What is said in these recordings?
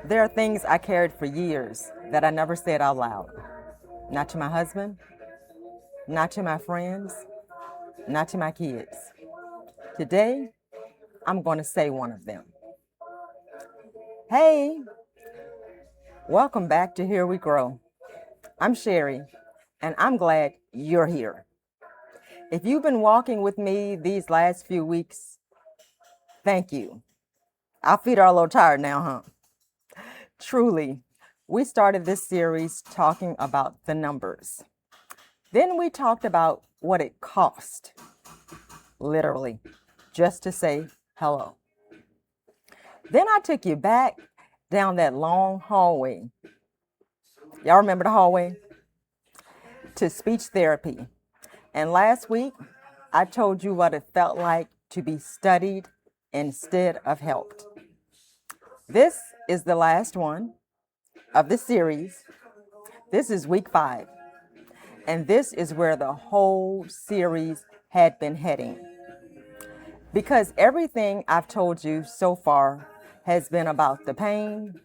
There are things I carried for years that I never said out loud. Not to my husband, not to my friends, not to my kids. Today, I'm going to say one of them. Hey, welcome back to Here We Grow. I'm Sherry, and I'm glad you're here. If you've been walking with me these last few weeks, thank you. Our feet are a little tired now, huh? Truly, we started this series talking about the numbers. Then we talked about what it cost, literally, just to say hello. Then I took you back down that long hallway. Y'all remember the hallway? To speech therapy. And last week, I told you what it felt like to be studied instead of helped. This is the last one of the series. This is week 5. And this is where the whole series had been heading. Because everything I've told you so far has been about the pain,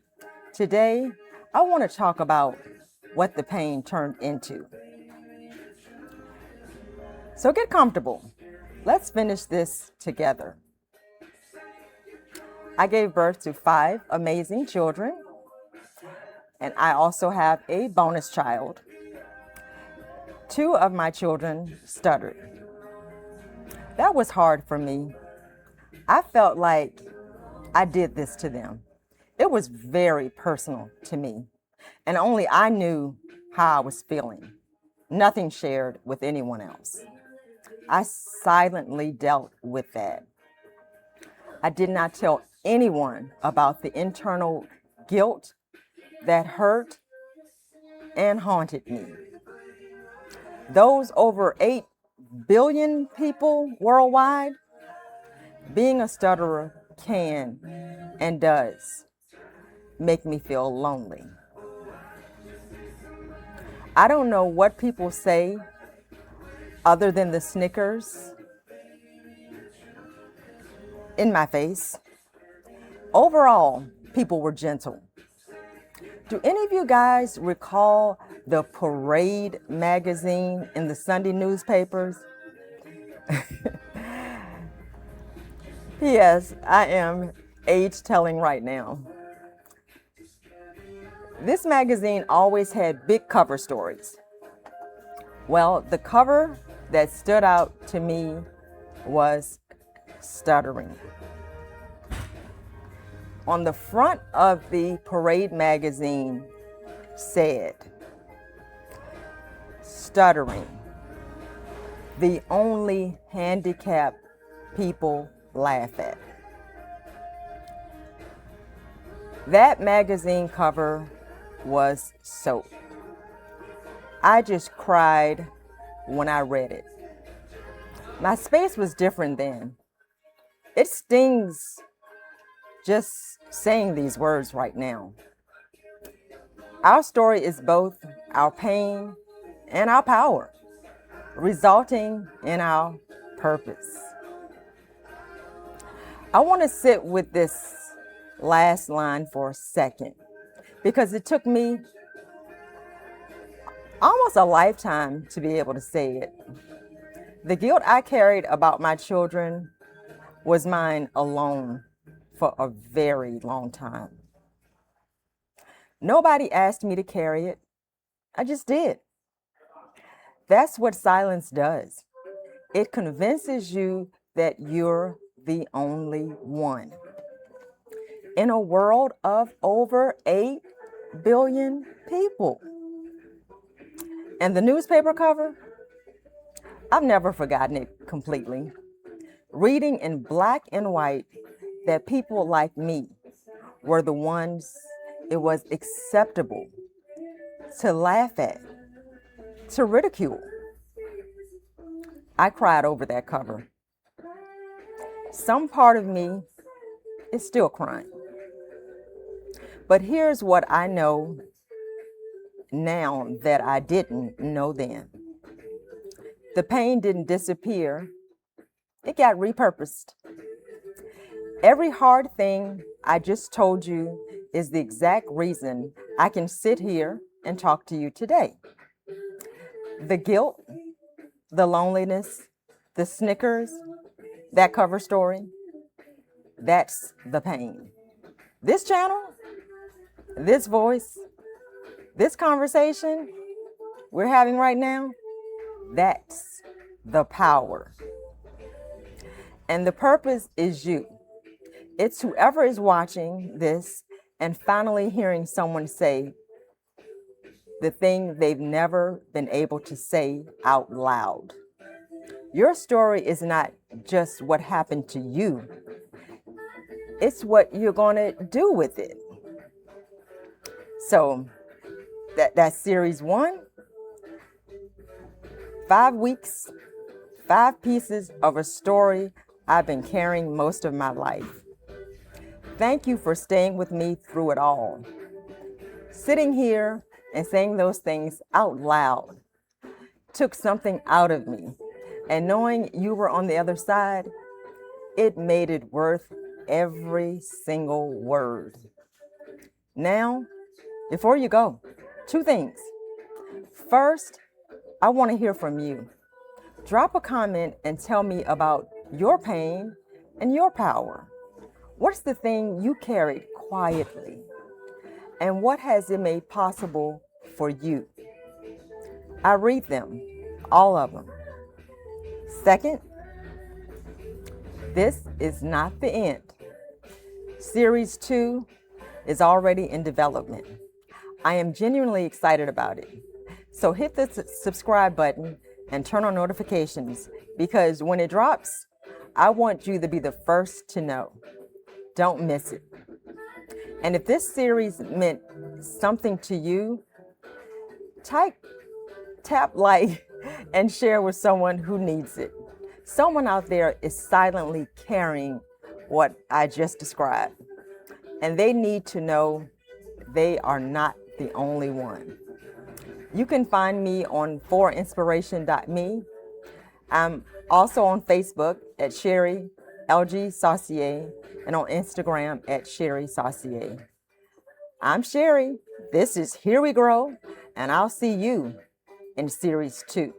today I want to talk about what the pain turned into. So get comfortable. Let's finish this together. I gave birth to 5 amazing children, and I also have a bonus child. 2 of my children stuttered. That was hard for me. I felt like I did this to them. It was very personal to me, and only I knew how I was feeling. Nothing shared with anyone else. I silently dealt with that. I did not tell anyone about the internal guilt that hurt and haunted me. Those over 8 billion people worldwide, being a stutterer can and does make me feel lonely. I don't know what people say other than the snickers in my face. Overall, people were gentle. Do any of you guys recall the Parade magazine in the Sunday newspapers? Yes, I am age telling right now. This magazine always had big cover stories. Well, the cover that stood out to me was Stuttering. On the front of the Parade magazine said, "Stuttering, the only handicap people laugh at." That magazine cover was soap. I just cried when I read it. My space was different then. It stings just saying these words right now. Our story is both our pain and our power, resulting in our purpose. I want to sit with this last line for a second because it took me almost a lifetime to be able to say it. The guilt I carried about my children was mine alone for a very long time. Nobody asked me to carry it. I just did. That's what silence does. It convinces you that you're the only one. In a world of over 8 billion people. And the newspaper cover, I've never forgotten it completely. Reading in black and white that people like me were the ones it was acceptable to laugh at, to ridicule. I cried over that cover. Some part of me is still crying. But here's what I know now that I didn't know then. The pain didn't disappear. It got repurposed. Every hard thing I just told you is the exact reason I can sit here and talk to you today. The guilt, the loneliness, the snickers, that cover story, that's the pain. This channel, this voice, this conversation we're having right now, that's the power. And the purpose is you. It's whoever is watching this and finally hearing someone say the thing they've never been able to say out loud. Your story is not just what happened to you. It's what you're going to do with it. So that's series 1. 5 weeks, 5 pieces of a story I've been carrying most of my life. Thank you for staying with me through it all. Sitting here and saying those things out loud took something out of me. And knowing you were on the other side, it made it worth every single word. Now, before you go, 2 things. First, I want to hear from you. Drop a comment and tell me about your pain and your power. What's the thing you carried quietly? And what has it made possible for you? I read them, all of them. Second, this is not the end. Series 2 is already in development. I am genuinely excited about it. So hit the subscribe button and turn on notifications, because when it drops, I want you to be the first to know. Don't miss it. And if this series meant something to you, tap like and share with someone who needs it. Someone out there is silently carrying what I just described, and they need to know they are not the only one. You can find me on forinspiration.me. I'm also on Facebook at Sherry LG Saucier and on Instagram at Sherry Saucier. I'm Sherry. This is Here We Grow, and I'll see you in series 2.